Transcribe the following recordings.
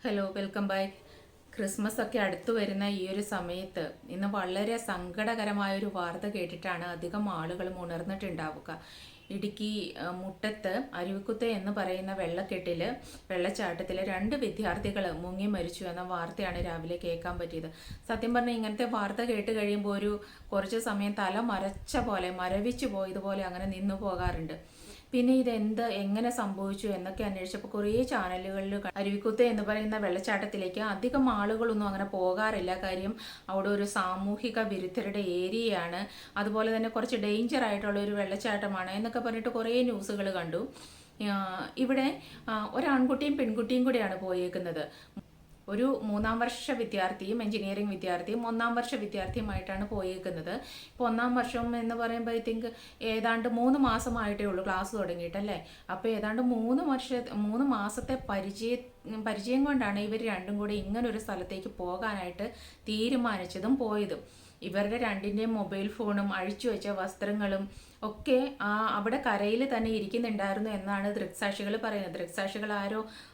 Hello, welcome back. Christmas ഒക്കെ അടുത്തു വരുന്ന ഈ ഒരു സമയത്ത് ഇന്ന് വളരെ സങ്കടകരമായൊരു വാർത്ത കേട്ടിട്ടാണ് അധികം ആളുകളും ഉണർന്നിട്ടുണ്ടാവുക. ഇടുക്കി മുട്ടത്ത് അരുവിക്കുത്ത് എന്ന് പറയുന്ന വെള്ളച്ചാട്ടത്തിൽ 2 വിദ്യാർത്ഥികൾ മുങ്ങി മരിച്ചു എന്ന വാർത്തയാണ് രാവിലെ കേൾക്കാൻ പറ്റിയത്. സത്യം പറഞ്ഞാൽ ഇങ്ങനത്തെ വാർത്ത കേട്ട് കഴിയുമ്പോൾ കുറച്ച് സമയം തല മരച്ച പോലെ, മരവിച്ചു പോയതുപോലെ അങ്ങനെ നിന്നു പോകാറുണ്ട്. പിന്നെ എങ്ങനെ സംഭവിച്ചു എന്നൊക്കെ അന്വേഷിച്ചപ്പോൾ കുറേ ചാനലുകളിൽ അരുവിക്കുത്ത് എന്ന് പറയുന്ന വെള്ളച്ചാട്ടത്തിലേക്ക് അധികം ആളുകളൊന്നും അങ്ങനെ പോകാറില്ല. കാര്യം അവിടെ ഒരു സാമൂഹിക വിരുദ്ധരുടെ ഏരിയയാണ്, അതുപോലെ തന്നെ കുറച്ച് ഡേഞ്ചർ ആയിട്ടുള്ള ഒരു വെള്ളച്ചാട്ടമാണ് എന്നൊക്കെ പറഞ്ഞിട്ട് കുറേ ന്യൂസുകൾ കണ്ടു. ഇവിടെ ഒരാൺകുട്ടിയും പെൺകുട്ടിയും കൂടിയാണ് പോയേക്കുന്നത്. ഒരു 3ാം വർഷ വിദ്യാർത്ഥിയും എഞ്ചിനീയറിംഗ് വിദ്യാർത്ഥിയും 1ാം വർഷ വിദ്യാർത്ഥിയുമായിട്ടാണ് പോയേക്കുന്നത്. ഇപ്പോൾ 1ാം വർഷം എന്ന് പറയുമ്പോൾ ഐ തിങ്ക് ഏതാണ്ട് 3 മാസമായിട്ടേ ഉള്ളൂ ക്ലാസ് തുടങ്ങിയിട്ടല്ലേ. അപ്പോൾ ഏതാണ്ട് 3 മാസത്തെ പരിചയം കൊണ്ടാണ് ഇവർ രണ്ടും കൂടി ഇങ്ങനൊരു സ്ഥലത്തേക്ക് പോകാനായിട്ട് തീരുമാനിച്ചതും പോയതും. ഇവരുടെ രണ്ടിൻ്റെയും മൊബൈൽ ഫോണും അഴിച്ചു വെച്ച വസ്ത്രങ്ങളും ഒക്കെ അവിടെ കരയിൽ തന്നെ ഇരിക്കുന്നുണ്ടായിരുന്നു എന്നാണ് ദൃക്സാക്ഷികൾ പറയുന്നത്. ദൃക്സാക്ഷികൾ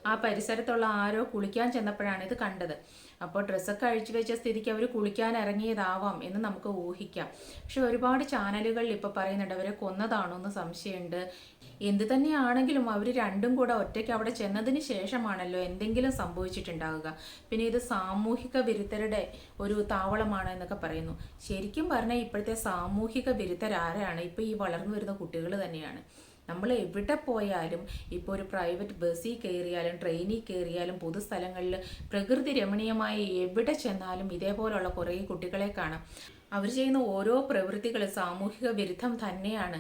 ആ പരിസരത്തുള്ള ആരോ കുളിക്കാൻ ചെന്നപ്പോഴാണ് ഇത് കണ്ടത്. അപ്പോൾ ഡ്രസ്സൊക്കെ അഴിച്ചു വെച്ച സ്ഥിതിക്ക് അവർ കുളിക്കാൻ ഇറങ്ങിയതാവാം എന്ന് നമുക്ക് ഊഹിക്കാം. പക്ഷെ ഒരുപാട് ചാനലുകളിൽ ഇപ്പോൾ പറയുന്നുണ്ട് അവരെ കൊന്നതാണോ എന്ന് സംശയമുണ്ട്. എന്ത് തന്നെയാണെങ്കിലും അവർ രണ്ടും കൂടെ ഒറ്റയ്ക്ക് അവിടെ ചെന്നതിന് ശേഷമാണല്ലോ എന്തെങ്കിലും സംഭവിച്ചിട്ടുണ്ടാവുക. പിന്നെ ഇത് സാമൂഹിക വിരുദ്ധരുടെ ഒരു താവളമാണ് എന്നൊക്കെ പറയുന്നു. ശരിക്കും പറഞ്ഞാൽ ഇപ്പോഴത്തെ സാമൂഹിക വിരുദ്ധരാരാണ്? ഇപ്പോൾ ഈ വളർന്നു വരുന്ന കുട്ടികൾ തന്നെയാണ്. നമ്മൾ എവിടെ പോയാലും, ഇപ്പോൾ ഒരു പ്രൈവറ്റ് ബസ്സിൽ കയറിയാലും ട്രെയിനിൽ കയറിയാലും പൊതുസ്ഥലങ്ങളിൽ പ്രകൃതി രമണീയമായി എവിടെ ചെന്നാലും ഇതേപോലുള്ള കുറേ കുട്ടികളെ കാണാം. അവർ ചെയ്യുന്ന ഓരോ പ്രവൃത്തികൾ സാമൂഹിക വിരുദ്ധം തന്നെയാണ്.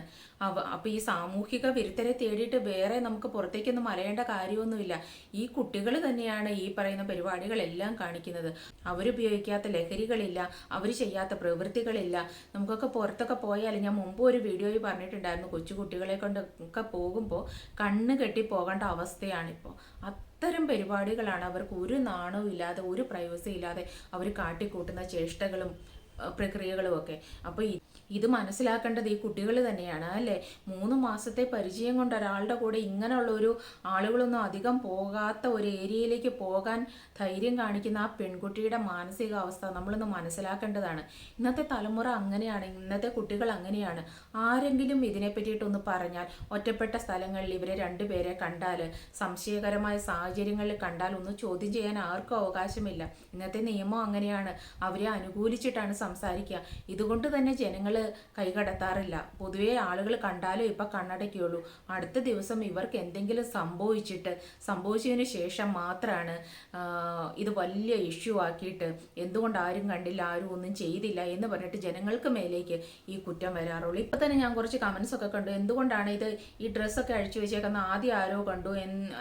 അപ്പോൾ ഈ സാമൂഹിക വിരുദ്ധരെ തേടിയിട്ട് വേറെ നമുക്ക് പുറത്തേക്കൊന്നും മലയേണ്ട കാര്യമൊന്നുമില്ല. ഈ കുട്ടികൾ തന്നെയാണ് ഈ പറയുന്ന പരിപാടികളെല്ലാം കാണിക്കുന്നത്. അവരുപയോഗിക്കാത്ത ലഹരികളില്ല, അവർ ചെയ്യാത്ത പ്രവൃത്തികളില്ല. നമുക്കൊക്കെ പുറത്തൊക്കെ പോയാൽ, ഞാൻ മുമ്പ് ഒരു വീഡിയോയിൽ പറഞ്ഞിട്ടുണ്ടായിരുന്നു, കൊച്ചു കുട്ടികളെ കൊണ്ടൊക്കെ പോകുമ്പോൾ കണ്ണ് കെട്ടി പോകേണ്ട അവസ്ഥയാണിപ്പോൾ. അത്തരം പരിപാടികളാണ്. അവർക്ക് ഒരു നാണവും ഇല്ലാതെ, ഒരു പ്രൈവസി ഇല്ലാതെ അവർ കാട്ടിക്കൂട്ടുന്ന ചേഷ്ടകളും പ്രക്രിയകളും ഒക്കെ. അപ്പോൾ ഇത് മനസ്സിലാക്കേണ്ടത് ഈ കുട്ടികൾ തന്നെയാണ് അല്ലേ. 3 മാസത്തെ പരിചയം കൊണ്ട് ഒരാളുടെ കൂടെ ഇങ്ങനെയുള്ള ഒരു ആളുകളൊന്നും അധികം പോകാത്ത ഒരു ഏരിയയിലേക്ക് പോകാൻ ധൈര്യം കാണിക്കുന്ന ആ പെൺകുട്ടിയുടെ മാനസികാവസ്ഥ നമ്മളൊന്ന് മനസ്സിലാക്കേണ്ടതാണ്. ഇന്നത്തെ തലമുറ അങ്ങനെയാണ്, ഇന്നത്തെ കുട്ടികൾ അങ്ങനെയാണ്. ആരെങ്കിലും ഇതിനെ പറ്റിയിട്ടൊന്ന് പറഞ്ഞാൽ, ഒറ്റപ്പെട്ട സ്ഥലങ്ങളിൽ ഇവരെ 2 പേരെ കണ്ടാൽ, സംശയകരമായ സാഹചര്യങ്ങളിൽ കണ്ടാൽ ഒന്ന് ചോദ്യം ചെയ്യാൻ ആർക്കും അവകാശമില്ല. ഇന്നത്തെ നിയമം അങ്ങനെയാണ്. അവരെ അനുകൂലിച്ചിട്ടാണ് സംസാരിക്കുക. ഇതുകൊണ്ട് തന്നെ ജനങ്ങൾ കൈകടത്താറില്ല. പൊതുവേ ആളുകൾ കണ്ടാലും ഇപ്പം കണ്ണടയ്ക്കുള്ളൂ. അടുത്ത ദിവസം ഇവർക്ക് എന്തെങ്കിലും സംഭവിച്ചതിന് ശേഷം മാത്രമാണ് ഇത് വലിയ ഇഷ്യൂ ആക്കിയിട്ട് എന്തുകൊണ്ട് ആരും കണ്ടില്ല, ആരും ഒന്നും ചെയ്തില്ല എന്ന് പറഞ്ഞിട്ട് ജനങ്ങൾക്ക് മേലേക്ക് ഈ കുറ്റം വരാറുള്ളൂ. ഇപ്പം തന്നെ ഞാൻ കുറച്ച് കമൻസ് ഒക്കെ കണ്ടു, എന്തുകൊണ്ടാണ് ഈ ഡ്രസ്സൊക്കെ അഴിച്ചു വെച്ചേക്കുന്ന ആദ്യം ആരോ കണ്ടു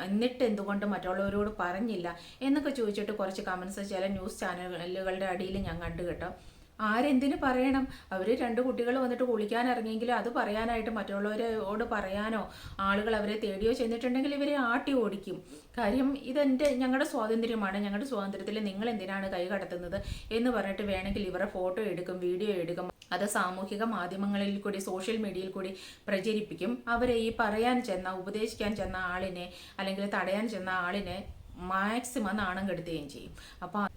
എന്നിട്ട് എന്തുകൊണ്ട് മറ്റുള്ളവരോട് പറഞ്ഞില്ല എന്നൊക്കെ ചോദിച്ചിട്ട് കുറച്ച് കമൻസ് ചില ന്യൂസ് ചാനലുകളുടെ അടിയിൽ ഞാൻ കണ്ടു കേട്ടോ. ആരെന്തിനു പറയണം? അവർ 2 കുട്ടികൾ വന്നിട്ട് കുളിക്കാൻ ഇറങ്ങിയെങ്കിൽ അത് പറയാനായിട്ട് മറ്റുള്ളവരോട് പറയാനോ ആളുകൾ അവരെ തേടിയോ ചെന്നിട്ടുണ്ടെങ്കിൽ ഇവരെ ആട്ടി ഓടിക്കും. കാര്യം ഞങ്ങളുടെ സ്വാതന്ത്ര്യമാണ്, ഞങ്ങളുടെ സ്വാതന്ത്ര്യത്തിൽ നിങ്ങൾ എന്തിനാണ് കൈ കടത്തുന്നത് എന്ന് പറഞ്ഞിട്ട് വേണമെങ്കിൽ ഇവരുടെ ഫോട്ടോ എടുക്കും, വീഡിയോ എടുക്കും. അത് സാമൂഹിക മാധ്യമങ്ങളിൽ കൂടി, സോഷ്യൽ മീഡിയയിൽ കൂടി പ്രചരിപ്പിക്കും. അവരെ ഈ ഉപദേശിക്കാൻ ചെന്ന ആളിനെ അല്ലെങ്കിൽ തടയാൻ ചെന്ന ആളിനെ മാക്സിമം നാണം കെടുത്തുകയും ചെയ്യും.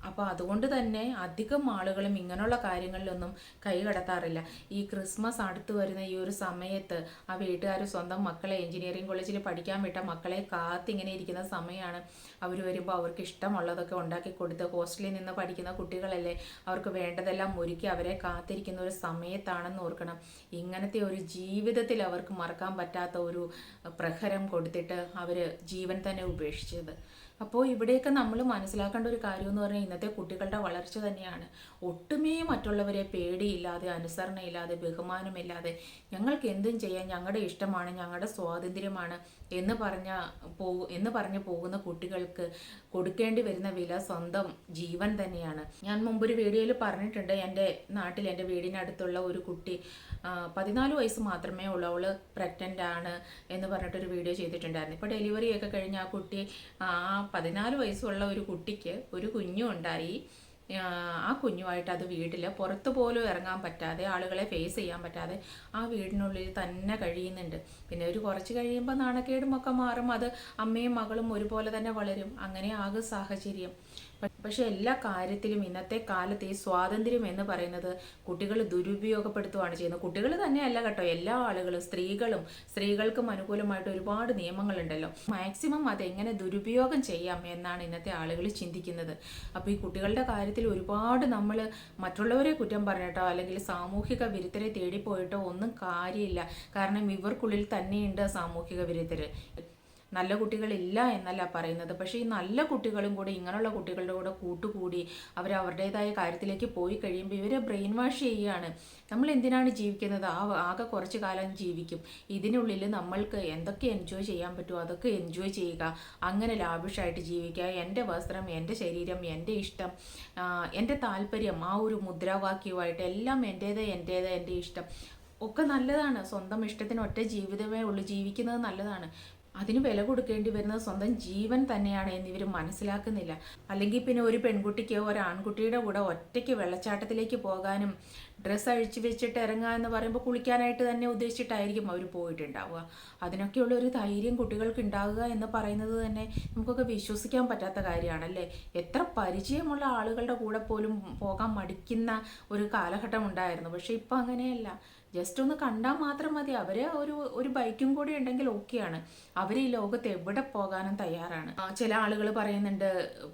അപ്പോൾ അതുകൊണ്ട് തന്നെ അധികം ആളുകളും ഇങ്ങനെയുള്ള കാര്യങ്ങളിലൊന്നും കൈ കടത്താറില്ല. ഈ ക്രിസ്മസ് അടുത്ത് വരുന്ന ഈ ഒരു സമയത്ത് ആ വീട്ടുകാർ സ്വന്തം മക്കളെ എഞ്ചിനീയറിംഗ് കോളേജിൽ പഠിക്കാൻ വിട്ട മക്കളെ കാത്തിങ്ങനെ ഇരിക്കുന്ന സമയമാണ്. അവർ വരുമ്പോൾ അവർക്ക് ഇഷ്ടമുള്ളതൊക്കെ ഉണ്ടാക്കി കൊടുത്ത്, ഹോസ്റ്റലിൽ നിന്ന് പഠിക്കുന്ന കുട്ടികളല്ലേ, അവർക്ക് വേണ്ടതെല്ലാം ഒരുക്കി അവരെ കാത്തിരിക്കുന്ന ഒരു സമയത്താണെന്ന് ഓർക്കണം. ഇങ്ങനത്തെ ഒരു ജീവിതത്തിൽ അവർക്ക് മറക്കാൻ പറ്റാത്ത ഒരു പ്രഹരം കൊടുത്തിട്ട് അവർ ജീവൻ തന്നെ ഉപേക്ഷിച്ചത്. അപ്പോൾ ഇവിടെയൊക്കെ നമ്മൾ മനസ്സിലാക്കേണ്ട ഒരു കാര്യം എന്ന് പറഞ്ഞാൽ ഇന്നത്തെ കുട്ടികളുടെ വളർച്ച തന്നെയാണ്. ഒട്ടുമേ മറ്റുള്ളവരെ പേടിയില്ലാതെ, അനുസരണയില്ലാതെ, ബഹുമാനമില്ലാതെ ഞങ്ങൾക്ക് എന്തും ചെയ്യാൻ, ഞങ്ങളുടെ ഇഷ്ടമാണ്, ഞങ്ങളുടെ സ്വാതന്ത്ര്യമാണ് എന്ന് പറഞ്ഞ് പോകുന്ന കുട്ടികൾക്ക് കൊടുക്കേണ്ടി വരുന്ന വില സ്വന്തം ജീവൻ തന്നെയാണ്. ഞാൻ മുമ്പൊരു വീഡിയോയിൽ പറഞ്ഞിട്ടുണ്ട്, എൻ്റെ നാട്ടിൽ എൻ്റെ വീടിനടുത്തുള്ള ഒരു കുട്ടി 14 വയസ്സ് മാത്രമേ ഉള്ളൂ, അവൾ പ്രഗ്നൻ്റ് ആണ് എന്ന് പറഞ്ഞിട്ടൊരു വീഡിയോ ചെയ്തിട്ടുണ്ടായിരുന്നു. ഇപ്പോൾ ഡെലിവറിയൊക്കെ കഴിഞ്ഞ് ആ കുട്ടി 14 വയസ്സുള്ള ഒരു കുട്ടിക്ക് ഒരു കുഞ്ഞും ഉണ്ടായി. ആ കുഞ്ഞുമായിട്ട് അത് വീട്ടിൽ പുറത്തു പോലും ഇറങ്ങാൻ പറ്റാതെ, ആളുകളെ ഫേസ് ചെയ്യാൻ പറ്റാതെ ആ വീടിനുള്ളിൽ തന്നെ കഴിയുന്നുണ്ട്. പിന്നെ ഒരു കുറച്ച് കഴിയുമ്പോൾ നാണക്കേടും ഒക്കെ മാറും, അത് അമ്മയും മകളും ഒരുപോലെ തന്നെ വളരും, അങ്ങനെ ആകും സാഹചര്യം. പക്ഷെ എല്ലാ കാര്യത്തിലും ഇന്നത്തെ കാലത്ത് ഈ സ്വാതന്ത്ര്യം എന്ന് പറയുന്നത് കുട്ടികൾ ദുരുപയോഗപ്പെടുത്തുകയാണ് ചെയ്യുന്നത്. കുട്ടികൾ തന്നെയല്ല കേട്ടോ, എല്ലാ ആളുകളും, സ്ത്രീകൾക്കും അനുകൂലമായിട്ട് ഒരുപാട് നിയമങ്ങളുണ്ടല്ലോ. മാക്സിമം അതെങ്ങനെ ദുരുപയോഗം ചെയ്യാം എന്നാണ് ഇന്നത്തെ ആളുകൾ ചിന്തിക്കുന്നത്. അപ്പോൾ ഈ കുട്ടികളുടെ കാര്യത്തിൽ ഒരുപാട് നമ്മൾ മറ്റുള്ളവരെ കുറ്റം പറഞ്ഞിട്ടോ അല്ലെങ്കിൽ സാമൂഹിക വിരുദ്ധരെ തേടിപ്പോയിട്ടോ ഒന്നും കാര്യമില്ല. കാരണം ഇവർക്കുള്ളിൽ തന്നെയുണ്ട് സാമൂഹിക വിരുദ്ധർ. നല്ല കുട്ടികളില്ല എന്നല്ല പറയുന്നത്, പക്ഷേ ഈ നല്ല കുട്ടികളും കൂടി ഇങ്ങനെയുള്ള കുട്ടികളുടെ കൂടെ കൂട്ടുകൂടി അവരുടേതായ കാര്യത്തിലേക്ക് പോയി കഴിയുമ്പോൾ ഇവരെ ബ്രെയിൻ വാഷ് ചെയ്യുകയാണ്. നമ്മൾ എന്തിനാണ് ജീവിക്കുന്നത്? ആകെ കുറച്ച് കാലം ജീവിക്കും, ഇതിനുള്ളിൽ നമ്മൾക്ക് എന്തൊക്കെ എൻജോയ് ചെയ്യാൻ പറ്റുമോ അതൊക്കെ എൻജോയ് ചെയ്യുക, അങ്ങനെ ലാവിഷായിട്ട് ജീവിക്കുക. എൻ്റെ വസ്ത്രം, എൻ്റെ ശരീരം, എൻ്റെ ഇഷ്ടം, എൻ്റെ താല്പര്യം, ആ ഒരു മുദ്രാവാക്യവുമായിട്ട് എല്ലാം എൻ്റെ ഇഷ്ടം ഒക്കെ നല്ലതാണ്. സ്വന്തം ഇഷ്ടത്തിന് ഒറ്റ ജീവിതമേ ഉള്ളൂ, ജീവിക്കുന്നത് നല്ലതാണ്. അതിന് വില കൊടുക്കേണ്ടി വരുന്നത് സ്വന്തം ജീവൻ തന്നെയാണ് എന്നിവർ മനസ്സിലാക്കുന്നില്ല. അല്ലെങ്കിൽ പിന്നെ ഒരു പെൺകുട്ടിക്ക് ഒരു ആൺകുട്ടിയുടെ കൂടെ ഒറ്റയ്ക്ക് വെള്ളച്ചാട്ടത്തിലേക്ക് പോകാനും ഡ്രസ്സ് അഴിച്ചു വെച്ചിട്ട് ഇറങ്ങുക എന്ന് പറയുമ്പോൾ കുളിക്കാനായിട്ട് തന്നെ ഉദ്ദേശിച്ചിട്ടായിരിക്കും അവർ പോയിട്ടുണ്ടാവുക. അതിനൊക്കെയുള്ള ഒരു ധൈര്യം കുട്ടികൾക്ക് ഉണ്ടാകുക എന്ന് പറയുന്നത് തന്നെ നമുക്കൊക്കെ വിശ്വസിക്കാൻ പറ്റാത്ത കാര്യമാണല്ലേ. എത്ര പരിചയമുള്ള ആളുകളുടെ കൂടെ പോലും പോകാൻ മടിക്കുന്ന ഒരു കാലഘട്ടം ഉണ്ടായിരുന്നു. പക്ഷേ ഇപ്പം അങ്ങനെയല്ല. ജസ്റ്റ് ഒന്ന് കണ്ടാൽ മാത്രം മതി, അവരെ ഒരു ബൈക്കും കൂടി ഉണ്ടെങ്കിൽ ഓക്കെയാണ്. അവർ ഈ ലോകത്ത് എവിടെ പോകാനും തയ്യാറാണ്. ചില ആളുകൾ പറയുന്നുണ്ട്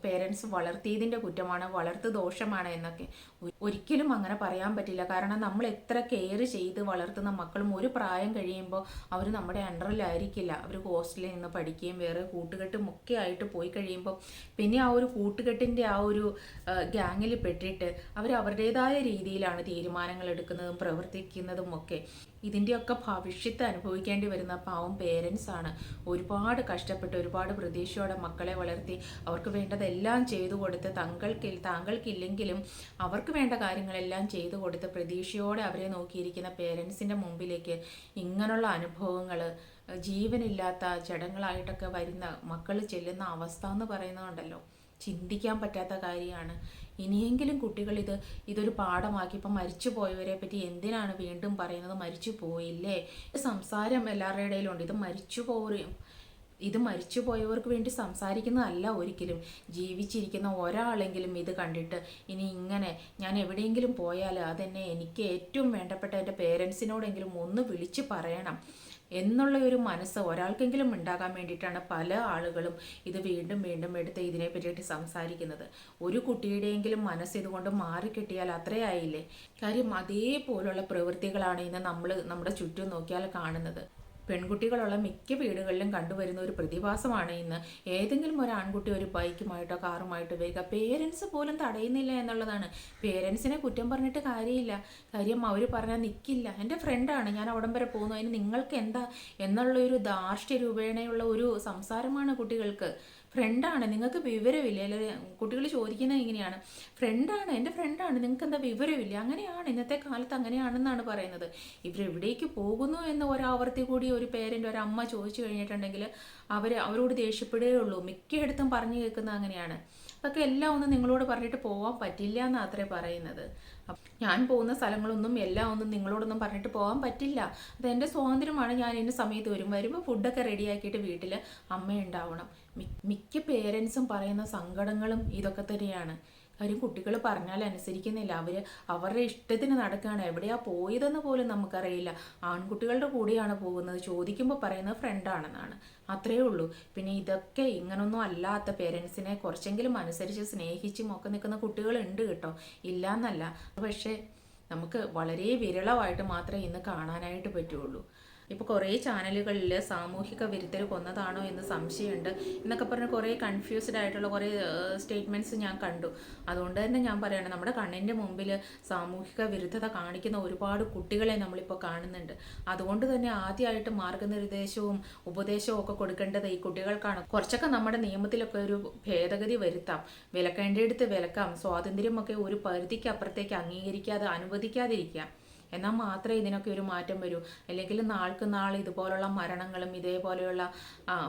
പേരൻസ് വളർത്തിയതിൻ്റെ കുറ്റമാണ്, വളർത്തു ദോഷമാണ് എന്നൊക്കെ. ഒരിക്കലും അങ്ങനെ പറയാൻ പറ്റില്ല. കാരണം നമ്മൾ എത്ര കെയർ ചെയ്ത് വളർത്തുന്ന മക്കളും ഒരു പ്രായം കഴിയുമ്പോൾ അവർ നമ്മുടെ അണ്ടറിലായിരിക്കില്ല. അവർ ഹോസ്റ്റലിൽ നിന്ന് പഠിക്കുകയും വേറെ കൂട്ടുകെട്ടും ഒക്കെ ആയിട്ട് പോയി കഴിയുമ്പോൾ പിന്നെ ആ ഒരു കൂട്ടുകെട്ടിൻ്റെ ആ ഒരു ഗ്യാങ്ങിൽ പെട്ടിട്ട് അവർ അവരുടേതായ രീതിയിലാണ് തീരുമാനങ്ങൾ എടുക്കുന്നതും പ്രവർത്തിക്കുന്നതും ഒക്കെ. ഇതിൻ്റെയൊക്കെ ഭവിഷ്യത്ത് അനുഭവിക്കേണ്ടി വരുന്ന പാവം പേരൻസ് ആണ്. ഒരുപാട് കഷ്ടപ്പെട്ട് ഒരുപാട് പ്രതീക്ഷയോടെ മക്കളെ വളർത്തി അവർക്ക് വേണ്ടതെല്ലാം ചെയ്തു കൊടുത്ത് താങ്കൾക്കില്ലെങ്കിലും അവർക്ക് വേണ്ട കാര്യങ്ങളെല്ലാം ചെയ്തു കൊടുത്ത് പ്രതീക്ഷയോടെ അവരെ നോക്കിയിരിക്കുന്ന പേരൻസിൻ്റെ മുമ്പിലേക്ക് ഇങ്ങനെയുള്ള അനുഭവങ്ങൾ, ജീവനില്ലാത്ത ജഡങ്ങളായിട്ടൊക്കെ വരുന്ന മക്കൾ ചെല്ലുന്ന അവസ്ഥ എന്ന് പറയുന്നതുണ്ടല്ലോ, ചിന്തിക്കാൻ പറ്റാത്ത കാര്യമാണ്. ഇനിയെങ്കിലും കുട്ടികൾ ഇതൊരു പാഠമാക്കി. ഇപ്പം മരിച്ചു പോയവരെ പറ്റി എന്തിനാണ് വീണ്ടും പറയുന്നത്? മരിച്ചു പോയില്ലേ, സംസാരം എല്ലാവരുടെ ഇടയിലുണ്ട്. ഇത് മരിച്ചു പോയവർക്ക് വേണ്ടി സംസാരിക്കുന്നതല്ല ഒരിക്കലും. ജീവിച്ചിരിക്കുന്ന ഒരാളെങ്കിലും ഇത് കണ്ടിട്ട് ഇനി ഇങ്ങനെ ഞാൻ എവിടെയെങ്കിലും പോയാൽ അതെന്നെ എനിക്ക് ഏറ്റവും വേണ്ടപ്പെട്ട എൻ്റെ പേരൻസിനോടെങ്കിലും ഒന്ന് വിളിച്ച് പറയണം എന്നുള്ള ഒരു മനസ്സ് ഒരാൾക്കെങ്കിലും ഉണ്ടാകാൻ വേണ്ടിയിട്ടാണ് പല ആളുകളും ഇത് വീണ്ടും വീണ്ടും എടുത്ത് ഇതിനെ പറ്റിയിട്ട് സംസാരിക്കുന്നത്. ഒരു കുട്ടിയുടെയെങ്കിലും മനസ്സ് ഇതുകൊണ്ട് മാറിക്കിട്ടിയാൽ അത്രയായില്ലേ. കാര്യം അതേപോലുള്ള പ്രവൃത്തികളാണ് ഇന്ന് നമ്മുടെ ചുറ്റും നോക്കിയാൽ കാണുന്നത്. പെൺകുട്ടികളുള്ള മിക്ക വീടുകളിലും കണ്ടുവരുന്ന ഒരു പ്രതിഭാസമാണ് ഇന്ന്. ഏതെങ്കിലും ഒരു ആൺകുട്ടി ഒരു ബൈക്കുമായിട്ടോ കാറുമായിട്ടോ വരിക, പേരൻസ് പോലും തടയുന്നില്ല എന്നുള്ളതാണ്. പേരൻസിനെ കുറ്റം പറഞ്ഞിട്ട് കാര്യമില്ല. കാര്യം അവർ പറഞ്ഞാൽ നിൽക്കില്ല. എൻ്റെ ഫ്രണ്ടാണ്, ഞാൻ അവിടം വരെ പോകുന്നു, അതിന് നിങ്ങൾക്ക് എന്താ എന്നുള്ളൊരു ധാർഷ്ട്യ രൂപേണയുള്ള ഒരു സംസാരമാണ് കുട്ടികൾക്ക്. ഫ്രണ്ടാണ്, നിങ്ങൾക്ക് വിവരമില്ല. അല്ലെങ്കിൽ കുട്ടികൾ ചോദിക്കുന്നത് ഇങ്ങനെയാണ്, ഫ്രണ്ടാണ്, എൻ്റെ ഫ്രണ്ടാണ്, നിങ്ങൾക്ക് എന്താ വിവരമില്ല? അങ്ങനെയാണ് ഇന്നത്തെ കാലത്ത്, അങ്ങനെയാണെന്നാണ് പറയുന്നത്. ഇവരെവിടേക്ക് പോകുന്നു എന്ന് ഒരാവർത്തി കൂടി ഒരു പേരൻ്റ്, ഒരമ്മ ചോദിച്ചു കഴിഞ്ഞിട്ടുണ്ടെങ്കിൽ അവരോട് ദേഷ്യപ്പെടുകയുള്ളൂ. മിക്കയിടത്തും പറഞ്ഞു കേൾക്കുന്നത് അങ്ങനെയാണ്. അതൊക്കെ എല്ലാം ഒന്നും നിങ്ങളോട് പറഞ്ഞിട്ട് പോകാൻ പറ്റില്ല എന്നാണ് അത്രേ പറയുന്നത്. ഞാൻ പോകുന്ന സ്ഥലങ്ങളൊന്നും എല്ലാം ഒന്നും നിങ്ങളോടൊന്നും പറഞ്ഞിട്ട് പോകാൻ പറ്റില്ല. അതെൻ്റെ സ്വാതന്ത്ര്യമാണ്. ഞാൻ ഇന്ന സമയത്ത് വരുമ്പോൾ ഫുഡൊക്കെ റെഡിയാക്കിയിട്ട് വീട്ടിൽ അമ്മ ഉണ്ടാവണം. മിക്ക പേരൻസും പറയുന്ന സങ്കടങ്ങളും ഇതൊക്കെ തന്നെയാണ്. കാര്യം കുട്ടികൾ പറഞ്ഞാൽ അനുസരിക്കുന്നില്ല. അവരുടെ ഇഷ്ടത്തിന് നടക്കുകയാണ്. എവിടെയാണ് പോയതെന്ന് പോലും നമുക്കറിയില്ല. ആൺകുട്ടികളുടെ കൂടെയാണ് പോകുന്നത്. ചോദിക്കുമ്പോൾ പറയുന്നത് ഫ്രണ്ടാണെന്നാണ്. അത്രയേ ഉള്ളൂ. പിന്നെ ഇതൊക്കെ ഇങ്ങനൊന്നും അല്ലാത്ത പേരൻസിനെ കുറച്ചെങ്കിലും അനുസരിച്ച് സ്നേഹിച്ചും ഒക്കെ നിൽക്കുന്ന കുട്ടികളുണ്ട് കേട്ടോ, ഇല്ല എന്നല്ല. പക്ഷേ നമുക്ക് വളരെ വിരളമായിട്ട് മാത്രമേ ഇന്ന് കാണാനായിട്ട് പറ്റുള്ളൂ. ഇപ്പോൾ കുറേ ചാനലുകളിൽ സാമൂഹിക വിരുദ്ധർ കൊന്നതാണോ എന്ന് സംശയമുണ്ട് എന്നൊക്കെ പറഞ്ഞ് കുറേ കൺഫ്യൂസ്ഡ് ആയിട്ടുള്ള കുറേ സ്റ്റേറ്റ്മെൻറ്റ്സ് ഞാൻ കണ്ടു. അതുകൊണ്ട് തന്നെ ഞാൻ പറയുകയാണ്, നമ്മുടെ കണ്ണിൻ്റെ മുമ്പിൽ സാമൂഹിക വിരുദ്ധത കാണിക്കുന്ന ഒരുപാട് കുട്ടികളെ നമ്മളിപ്പോൾ കാണുന്നുണ്ട്. അതുകൊണ്ട് തന്നെ ആദ്യമായിട്ട് മാർഗനിർദ്ദേശവും ഉപദേശവും ഒക്കെ കൊടുക്കേണ്ടത് ഈ കുട്ടികൾക്കാണ്. കുറച്ചൊക്കെ നമ്മുടെ നിയമത്തിലൊക്കെ ഒരു ഭേദഗതി വരുത്താം. വിലക്കേണ്ടടുത്ത് വിലക്കാം. സ്വാതന്ത്ര്യമൊക്കെ ഒരു പരിധിക്ക് അപ്പുറത്തേക്ക് അംഗീകരിക്കാതെ അനുവദിക്കാതിരിക്കാം. എന്നാൽ മാത്രമേ ഇതിനൊക്കെ ഒരു മാറ്റം വരൂ. അല്ലെങ്കിൽ നാൾക്ക് നാൾ ഇതുപോലുള്ള മരണങ്ങളും ഇതേപോലെയുള്ള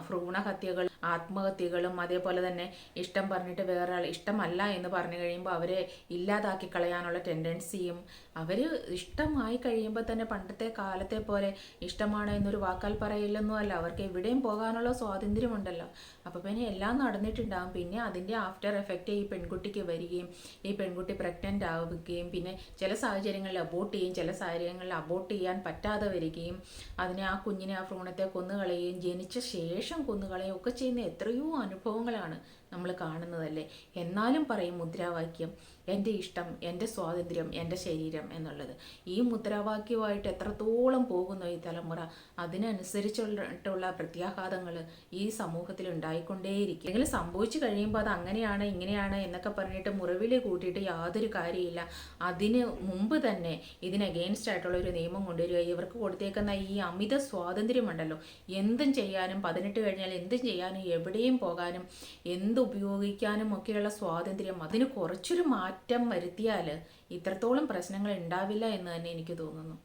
ഭ്രൂണഹത്യകൾ ആത്മഹത്യകളും അതേപോലെ തന്നെ ഇഷ്ടം പറഞ്ഞിട്ട് വേറെ ആൾ ഇഷ്ടമല്ല എന്ന് പറഞ്ഞു കഴിയുമ്പോൾ അവരെ ഇല്ലാതാക്കി കളയാനുള്ള ടെൻഡൻസിയും, അവർ ഇഷ്ടമായി കഴിയുമ്പോൾ തന്നെ പണ്ടത്തെ കാലത്തെ പോലെ ഇഷ്ടമാണ് എന്നൊരു വാക്കാൽ പറയില്ലെന്നും അല്ല, അവർക്ക് എവിടെയും പോകാനുള്ള സ്വാതന്ത്ര്യമുണ്ടല്ലോ. അപ്പോൾ പിന്നെ എല്ലാം നടന്നിട്ടുണ്ടാകും. പിന്നെ അതിൻ്റെ ആഫ്റ്റർ എഫക്റ്റ് ഈ പെൺകുട്ടിക്ക് വരികയും ഈ പെൺകുട്ടി പ്രഗ്നൻ്റ് ആവുകയും പിന്നെ ചില സാഹചര്യങ്ങളിൽ അബോർട്ട് ചെയ്യും, ചില സാഹചര്യങ്ങളിൽ അബോർട്ട് ചെയ്യാൻ പറ്റാതെ വരികയും അതിനെ ആ കുഞ്ഞിനെ ആ ഭ്രൂണത്തെ കൊന്നുകളയുകയും ജനിച്ച ശേഷം കൊന്നുകളയുകയും ഒക്കെ ചെയ്യുന്ന എത്രയോ അനുഭവങ്ങളാണ് നമ്മൾ കാണുന്നതല്ലേ. എന്നാലും പറയും മുദ്രാവാക്യം എൻ്റെ ഇഷ്ടം, എൻ്റെ സ്വാതന്ത്ര്യം, എൻ്റെ ശരീരം എന്നുള്ളത്. ഈ മുദ്രാവാക്യമായിട്ട് എത്രത്തോളം പോകുന്നു ഈ തലമുറ, അതിനനുസരിച്ചിട്ടുള്ള പ്രത്യാഘാതങ്ങൾ ഈ സമൂഹത്തിൽ ഉണ്ടായിക്കൊണ്ടേയിരിക്കും. എങ്കിലും സംഭവിച്ചു കഴിയുമ്പോൾ അത് അങ്ങനെയാണ് ഇങ്ങനെയാണ് എന്നൊക്കെ പറഞ്ഞിട്ട് മുറിവിൽ കൂട്ടിയിട്ട് യാതൊരു കാര്യമില്ല. അതിന് മുമ്പ് തന്നെ ഇതിന് അഗെയിൻസ്റ്റ് ആയിട്ടുള്ള ഒരു നിയമം കൊണ്ടുവരിക. ഇവർക്ക് കൊടുത്തേക്കുന്ന ഈ അമിത സ്വാതന്ത്ര്യമുണ്ടല്ലോ, എന്തും ചെയ്യാനും 18 കഴിഞ്ഞാൽ എന്തും ചെയ്യാനും എവിടെയും പോകാനും ഉപയോഗിക്കാനും ഒക്കെയുള്ള സ്വാതന്ത്ര്യം, അതിന് കുറച്ചൊരു മാറ്റം വരുത്തിയാൽ ഇത്രത്തോളം പ്രശ്നങ്ങൾ ഉണ്ടാവില്ല എന്ന് തന്നെ എനിക്ക് തോന്നുന്നു.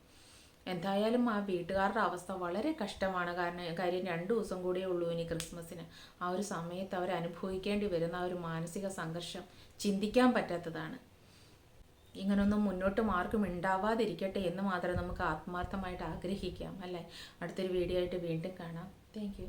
എന്തായാലും ആ വീട്ടുകാരുടെ അവസ്ഥ വളരെ കഷ്ടമാണ്. കാര്യം 2 ദിവസം കൂടിയേ ഉള്ളൂ ഇനി ക്രിസ്മസിന്. ആ ഒരു സമയത്ത് അവർ അനുഭവിക്കേണ്ടി വരുന്ന ആ ഒരു മാനസിക സംഘർഷം ചിന്തിക്കാൻ പറ്റാത്തതാണ്. ഇങ്ങനൊന്നും മുന്നോട്ട് മാർക്കും ഉണ്ടാവാതിരിക്കട്ടെ എന്ന് മാത്രം നമുക്ക് ആത്മാർത്ഥമായിട്ട് ആഗ്രഹിക്കാം, അല്ലേ? അടുത്തൊരു വീഡിയോ ആയിട്ട് വീണ്ടും കാണാം. താങ്ക്